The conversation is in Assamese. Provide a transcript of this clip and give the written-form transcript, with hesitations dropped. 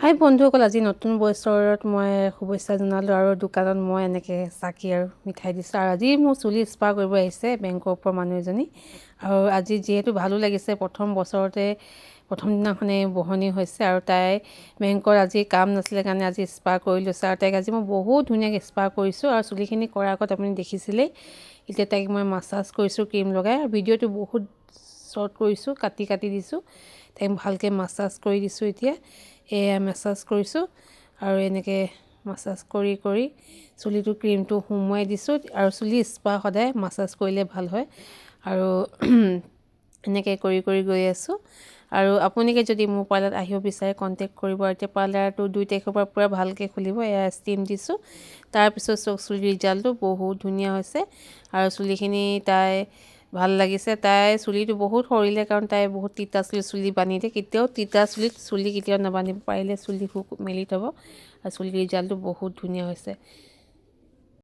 হাই বন্ধুসকল, আজি নতুন বছৰত মই শুভেচ্ছা জনালোঁ আৰু দোকানত মই এনেকৈ চাকি আৰু মিঠাই দিছোঁ। আৰু আজি মোৰ চুলি স্পা কৰিব আহিছে বেংকৰ পৰা মানুহ এজনী। আৰু আজি যিহেতু ভালো লাগিছে, প্ৰথম বছৰতে প্ৰথম দিনাখনে বহনি হৈছে আৰু তাই বেংকৰ আজি কাম নাছিলে কাৰণে আজি স্পা কৰি লৈছে। আৰু তাইক আজি মই বহুত ধুনীয়াকৈ স্পা কৰিছোঁ আৰু চুলিখিনি কৰাৰ আগত আপুনি দেখিছিলেই। এতিয়া তাইক মই মাছাজ কৰিছোঁ ক্ৰীম লগাই। ভিডিঅ'টো বহুত শ্বৰ্ট কৰিছোঁ, কাটি কাটি দিছোঁ। তাইক ভালকৈ মাছাজ কৰি দিছোঁ। এতিয়া এয়া মাছাজ কৰিছোঁ আৰু এনেকৈ মাছাজ কৰি কৰি চুলিটো ক্ৰীমটো সুমুৱাই দিছোঁ। আৰু চুলি স্পা সদায় মাছাজ কৰিলে ভাল হয়। আৰু এনেকৈ কৰি কৰি গৈ আছোঁ। আৰু আপোনালোকে যদি মোৰ পাৰ্লাৰত আহিব বিচাৰে কণ্টেক্ট কৰিব। এতিয়া পাৰ্লাৰটো 2 তাৰিখৰ পৰা পূৰা ভালকৈ খুলিব। এয়া ষ্টিম দিছোঁ। তাৰপিছত চুলিৰ ৰিজাল্টটো বহুত ধুনীয়া হৈছে আৰু চুলিখিনি তাই ভাল লাগিছে। তাই চুলিটো বহুত সৰিলে কাৰণ তাই বহুত তিতা চুলি বান্ধি দিয়ে। কেতিয়াও তিতা চুলি কেতিয়াও নাবান্ধিব, পাৰিলে চুলি মেলি থ'ব। আৰু চুলিৰ ৰিজাল্টটো বহুত ধুনীয়া হৈছে।